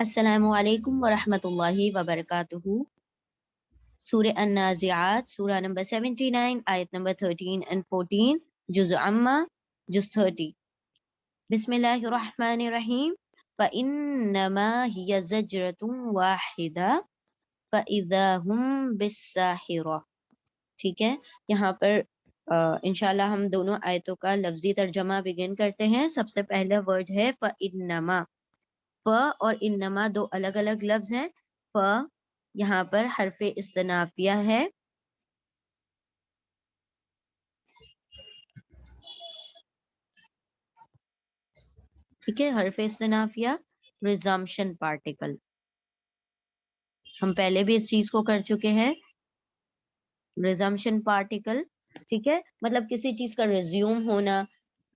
السلام علیکم ورحمۃ اللہ وبرکاتہ. سورہ النازعات، سورہ نمبر 79، آیت نمبر 13 and 14، جز عامہ، جز 30. بسم اللہ الرحمن الرحیم. فَإِنَّمَا هِيَ زَجْرَةٌ وَاحِدَةٌ فَإِذَا هُمْ بِالسَّاحِرَةِ. ٹھیک ہے، یہاں پر انشاءاللہ ہم دونوں آیتوں کا لفظی ترجمہ بگن کرتے ہیں. سب سے پہلا ورڈ ہے فَإِنَّمَا. ف اور انما دو الگ الگ لفظ ہیں. ف یہاں پر حرف استنافیہ ہے. ٹھیک ہے، حرف استنافیہ ریزمپشن پارٹیکل. ہم پہلے بھی اس چیز کو کر چکے ہیں. ریزمپشن پارٹیکل، ٹھیک ہے، مطلب کسی چیز کا ریزیوم ہونا،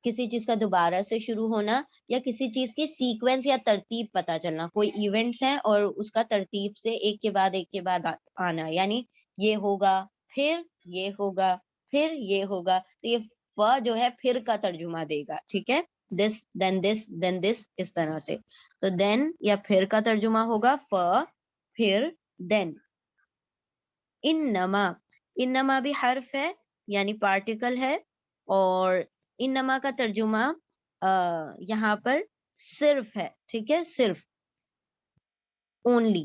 کسی چیز کا دوبارہ سے شروع ہونا، یا کسی چیز کی سیکوینس یا ترتیب پتہ چلنا. کوئی ایونٹس ہیں اور اس کا ترتیب سے ایک کے بعد آنا، یعنی یہ ہوگا پھر یہ ہوگا پھر یہ ہوگا. تو یہ ف جو ہے پھر کا ترجمہ دے گا. ٹھیک ہے، دس دین دس دین دس، اس طرح سے. تو دین یا پھر کا ترجمہ ہوگا ف پھر دین. انما، انما بھی حرف ہے یعنی پارٹیکل ہے، اور انما کا ترجمہ یہاں پر صرف ہے. ٹھیک ہے، صرف، اونلی.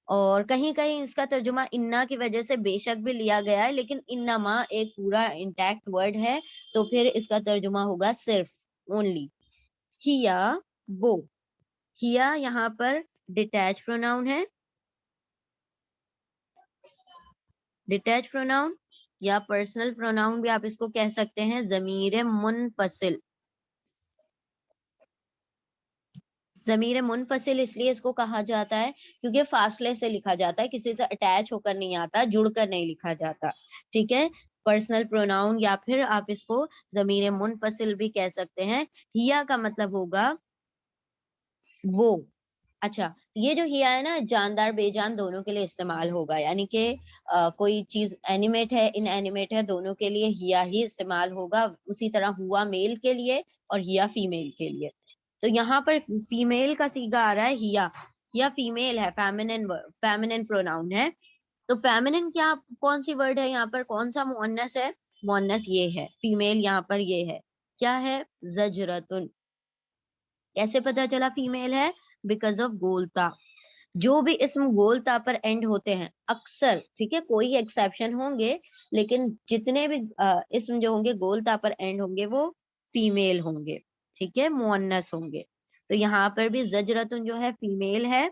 اور کہیں کہیں اس کا ترجمہ انا کی وجہ سے بے شک بھی لیا گیا ہے، لیکن انما ایک پورا انٹیکٹ ورڈ ہے، تو پھر اس کا ترجمہ ہوگا صرف، اونلی. ہیا، وہ. ہیا یہاں پر ڈیٹیچ پروناؤن ہے. ڈیٹیچ پروناؤن یا پرسنل پروناؤن بھی آپ اس کو کہہ سکتے ہیں. ضمیر منفصل. ضمیر منفصل اس لیے اس کو کہا جاتا ہے کیونکہ فاصلے سے لکھا جاتا ہے، کسی سے اٹیچ ہو کر نہیں آتا، جڑ کر نہیں لکھا جاتا. ٹھیک ہے، پرسنل پروناؤن یا پھر آپ اس کو ضمیر منفصل بھی کہہ سکتے ہیں. ہیا کا مطلب ہوگا وہ. اچھا، یہ جو ہیا ہے نا، جاندار بے جان دونوں کے لیے استعمال ہوگا، یعنی کہ کوئی چیز اینیمیٹ ہے ان اینیمیٹ ہے، دونوں کے لیے ہیا ہی استعمال ہوگا. اسی طرح ہوا میل کے لیے اور ہیا فیمیل کے لیے. تو یہاں پر فیمیل کا صیغہ آ رہا ہے ہیا. یا فیمیل ہے، فیمینن پروناؤن ہے. تو فیمینن کیا، کون سی ورڈ ہے یہاں پر، کون سا مؤنث ہے؟ مؤنث یہ ہے. فیمیل یہاں پر یہ ہے، کیا ہے؟ زجرتن. کیسے پتا چلا فیمیل ہے؟ بیکاز آف گولتا. جو بھی اسم گولتا پر اینڈ ہوتے ہیں اکثر، ٹھیک ہے، کوئی ایکسیپشن ہوں گے، لیکن جتنے بھی اسم جو ہوں گے گولتا پر اینڈ ہوں گے وہ فیمیل ہوں گے. ٹھیک ہے، مؤنث ہوں گے. تو یہاں پر بھی زجرتن جو ہے فیمیل ہے،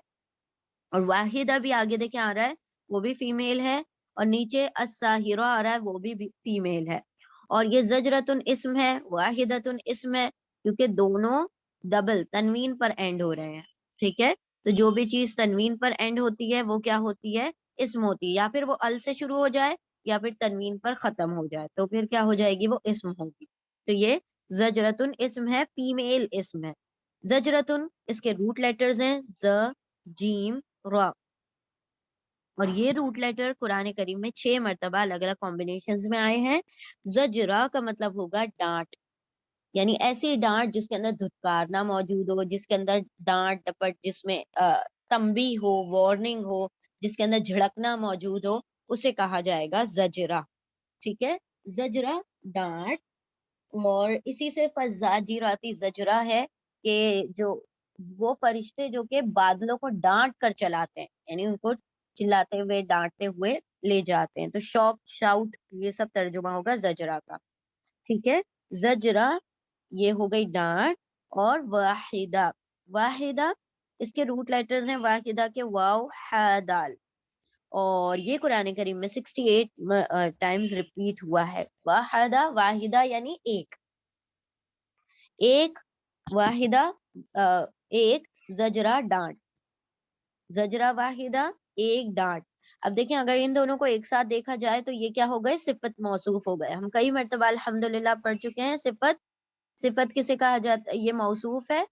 اور واحدہ بھی آگے دیکھیں آ رہا ہے، وہ بھی فیمیل ہے، اور نیچے الساہرہ آ رہا ہے، وہ بھی فیمیل ہے. اور یہ زجرتن اسم ہے، واحدتن اسم ہے، کیونکہ دونوں ڈبل تنوین پر اینڈ ہو رہے ہیں. ٹھیک ہے، تو جو بھی چیز تنوین پر اینڈ ہوتی ہے وہ کیا ہوتی ہے؟ اسم ہوتی ہے. یا پھر وہ ال سے شروع ہو جائے یا پھر تنوین پر ختم ہو جائے تو پھر کیا ہو جائے گی؟ وہ اسم ہوگی. تو یہ زجرتن اسم ہے، فیمیل اسم ہے. زجرتن اس کے روٹ لیٹرز ہیں ز، جیم، را. اور یہ روٹ لیٹر قرآن کریم میں 6 مرتبہ الگ الگ کمبینیشنز میں آئے ہیں. زجرا کا مطلب ہوگا ڈانٹ، یعنی ایسی ڈانٹ جس کے اندر دھتکارنا موجود ہو، جس کے اندر ڈانٹ ڈپٹ، جس میں تنبیہ ہو، وارننگ ہو، جس کے اندر جھڑکنا موجود ہو، اسے کہا جائے گا زجرا. ٹھیک ہے، زجرا ڈانٹ. اور اسی سے فزاجراتی زجرا ہے کہ جو وہ فرشتے جو کہ بادلوں کو ڈانٹ کر چلاتے ہیں، یعنی ان کو چلاتے ہوئے ڈانٹتے ہوئے لے جاتے ہیں. تو شوق، شاؤٹ، یہ سب ترجمہ ہوگا زجرا کا. ٹھیک ہے، زجرا یہ ہو گئی ڈانٹ. اور واحدہ، واحدہ اس کے روٹ لیٹرز ہیں واحدہ کے واو ح دال، اور یہ قرآن کریم میں 68 ٹائمز ریپیٹ ہوا ہے. واحدہ، واحدہ یعنی ایک، ایک. واحدہ ایک، زجرا ڈانٹ. زجرا واحدہ، ایک ڈانٹ. اب دیکھیں اگر ان دونوں کو ایک ساتھ دیکھا جائے تو یہ کیا ہو گئے؟ صفت موصوف ہو گئے. ہم کئی مرتبہ الحمدللہ پڑھ چکے ہیں صفت. صفت کسے کہا جاتا ہے؟ یہ موصوف ہے.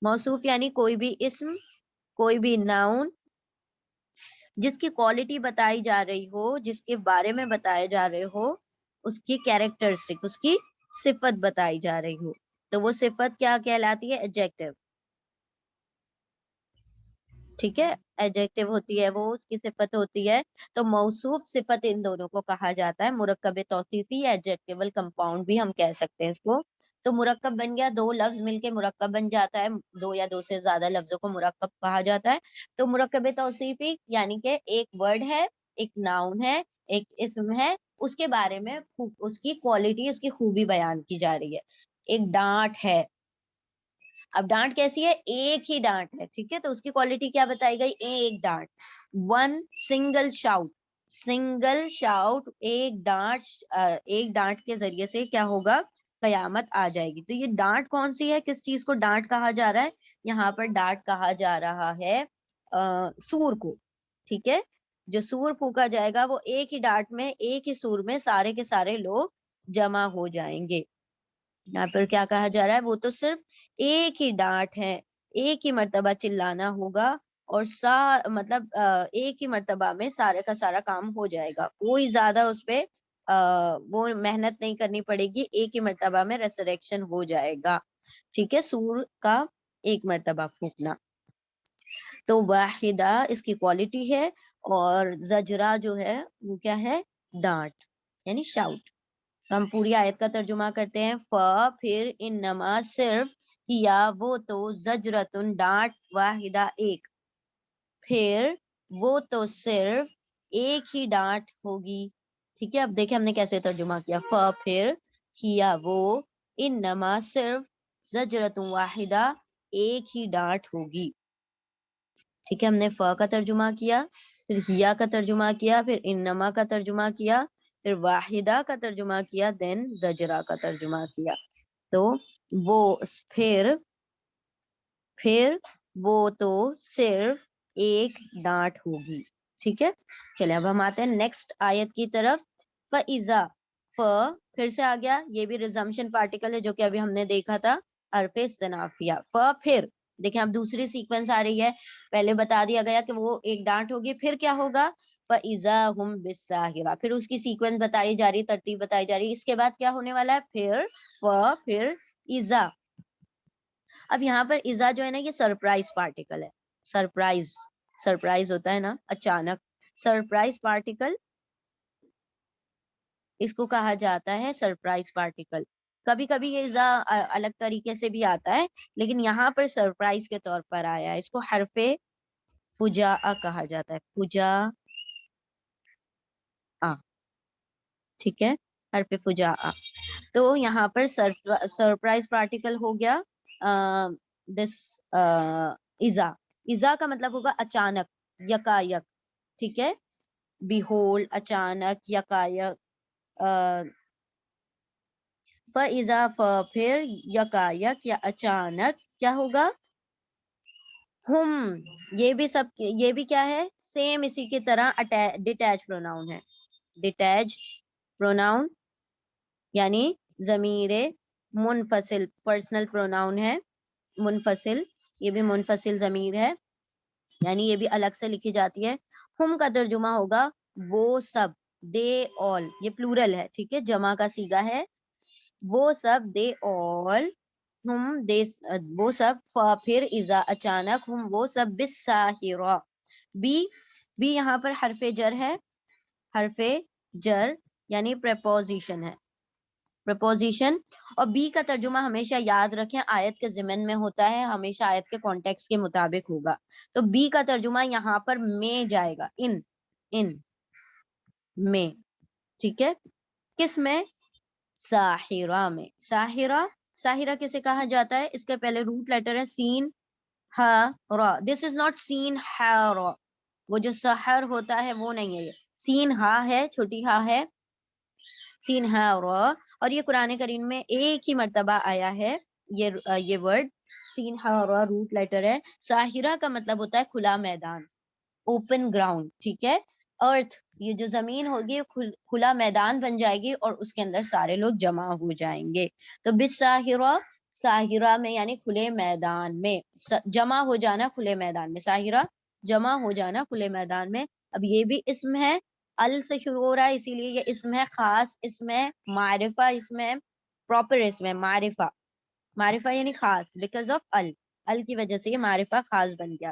موصوف یعنی کوئی بھی اسم، کوئی بھی ناؤن جس کی کوالٹی بتائی جا رہی ہو، جس کے بارے میں بتائے جا رہے ہو، اس کی کیریکٹرسٹک، اس کی صفت بتائی جا رہی ہو، تو وہ صفت کیا کہلاتی ہے؟ ایڈجیکٹو. ٹھیک ہے، ایڈجیکٹو ہوتی ہے وہ، اس کی صفت ہوتی ہے. تو موصوف صفت ان دونوں کو کہا جاتا ہے. مرکب توصیفی یا ایڈجیکٹیول کمپاؤنڈ بھی ہم کہہ سکتے ہیں اس کو. تو مرکب بن گیا، دو لفظ مل کے مرکب بن جاتا ہے، دو یا دو سے زیادہ لفظوں کو مرکب کہا جاتا ہے. تو مرکب توصیفی یعنی کہ ایک ورڈ ہے، ایک ناؤن ہے، ایک اسم ہے، اس کے بارے میں اس کی کوالٹی، اس کی خوبی بیان کی جا رہی ہے. ایک ڈانٹ ہے، اب ڈانٹ کیسی ہے؟ ایک ہی ڈانٹ ہے، ٹھیک ہے، تو اس کی کوالٹی کیا بتائی گئی؟ ایک ڈانٹ. One single shout, single shout, ایک ڈانٹ کے ذریعے سے کیا ہوگا؟ قیامت آ جائے گی. تو یہ ڈانٹ کون سی ہے؟ کس چیز کو ڈانٹ کہا جا رہا ہے؟ یہاں پر ڈانٹ کہا جا رہا ہے سور کو. ٹھیک ہے، جو سور پھونکا جائے گا وہ ایک ہی ڈانٹ میں، ایک ہی سور میں سارے کے سارے لوگ جمع ہو جائیں گے. یہاں پر کیا کہا جا رہا ہے؟ وہ تو صرف ایک ہی ڈانٹ ہے، ایک ہی مرتبہ چلانا ہوگا اور مطلب ایک ہی مرتبہ میں سارے کا سارا کام ہو جائے گا. کوئی زیادہ اس پہ وہ محنت نہیں کرنی پڑے گی، ایک ہی مرتبہ میں ریسریکشن ہو جائے گا. ٹھیک ہے، سور کا ایک مرتبہ پھونکنا. تو واحدہ اس کی کوالٹی ہے، اور زجرہ جو ہے وہ کیا ہے؟ ڈانٹ یعنی شاؤٹ. ہم پوری آیت کا ترجمہ کرتے ہیں. پھر انما صرف کیا وہ تو زجرتن ڈانٹ، واحدہ ایک، پھر وہ تو صرف ایک ہی ڈانٹ ہوگی. ٹھیک ہے، اب دیکھیں ہم نے کیسے ترجمہ کیا. پھر کیا وہ، انما صرف، زجرتن واحدہ ایک ہی ڈانٹ ہوگی. ٹھیک ہے، ہم نے کا ترجمہ کیا، پھر ہیا کا ترجمہ کیا، پھر انما کا ترجمہ کیا، پھر واحدہ کا ترجمہ کیا، دین زجرہ کا ترجمہ کیا. تو وہ پھر وہ تو صرف ایک ڈانٹ ہوگی. ٹھیک ہے، چلے اب ہم آتے ہیں نیکسٹ آیت کی طرف. فَإِذَا، پھر سے آ گیا، یہ بھی ریزمپشن پارٹیکل ہے جو کہ ابھی ہم نے دیکھا تھا، حرف استنافیہ. پھر دیکھیں اب دوسری سیکوینس آ رہی ہے. پہلے بتا دیا گیا کہ وہ ایک ڈانٹ ہوگی، پھر کیا ہوگا؟ فَإِذَا هُمْ بِالسَّاهِرَةِ، پھر اس کی سیکوینس بتائی جا رہی، ترتیب بتائی جا رہی. اس کے بعد کیا ہونے والا ہے؟ پھر اذا. اب یہاں پر اذا جو ہے نا، یہ سرپرائز پارٹیکل ہے. سرپرائز ہوتا ہے نا، اچانک. سرپرائز پارٹیکل اس کو کہا جاتا ہے سرپرائز پارٹیکل. کبھی کبھی یہ اذا الگ طریقے سے بھی آتا ہے، لیکن یہاں پر سرپرائز کے طور پر آیا ہے. اس کو حرف فجاء کہا جاتا ہے. فجاء، ٹھیک ہے، حرف فجاء. تو یہاں پر سرپرائز پارٹیکل ہو گیا دس اذا. اذا کا مطلب ہوگا اچانک، یکایک. ٹھیک ہے، بیہول، اچانک، یکایک. فَإِذَا، پھر یکایک یا اچانک کیا ہوگا؟ یہ بھی کیا ہے؟ سیم اسی کی طرح ڈیٹیچ پروناؤن ہے. ڈیٹیچڈ پروناؤن یعنی ضمیر منفصل، پرسنل پروناؤن ہے منفصل. یہ بھی منفصل ضمیر ہے، یعنی یہ بھی الگ سے لکھی جاتی ہے. ہم کا ترجمہ ہوگا وہ سب، دے آل. یہ پلورل ہے، ٹھیک ہے، جمع کا صیغہ ہے. وہ سب، دے آل، وہ سب. پھر اذا، اچانک، ہم وہ سب، بالساہرہ. بھی یہاں پر حرف جر ہے، حرف جر یعنی پریپوزیشن ہے، پریپوزیشن. اور بی کا ترجمہ ہمیشہ یاد رکھیں آیت کے ضمن میں ہوتا ہے، ہمیشہ آیت کے کانٹیکس کے مطابق ہوگا. تو بی کا ترجمہ یہاں پر میں جائے گا، ان میں. ٹھیک ہے، کس میں؟ ساحرہ میں. ساحرہ کسے کہا جاتا ہے؟ اس کے پہلے روٹ لیٹر ہے سین ہا را. دس از ناٹ سین ہا را. وہ جو سحر ہوتا ہے وہ نہیں ہے، یہ سین ہا ہے، چھوٹی ہا ہے، سین ہا را. اور یہ قرآن کریم میں ایک ہی مرتبہ آیا ہے یہ ورڈ سین ہا را، روٹ لیٹر ہے. ساحرہ کا مطلب ہوتا ہے کھلا میدان، اوپن گراؤنڈ. ٹھیک ہے، ارتھ، یہ جو زمین ہوگی کھلا میدان بن جائے گی اور اس کے اندر سارے لوگ جمع ہو جائیں گے. تو بالساہرہ، ساحرہ میں یعنی کھلے میدان میں، جمع ہو جانا کھلے میدان میں. ساحرہ جمع ہو جانا کھلے میدان میں. اب یہ بھی اسم ہے، ال سے شروع ہو رہا ہے، اسی لیے یہ اسم ہے خاص، اسم ہے معرفہ، اسم ہے پراپر، اسم ہے معرفہ. معرفہ یعنی خاص، بیکاز آف ال کی وجہ سے یہ معرفہ خاص بن گیا.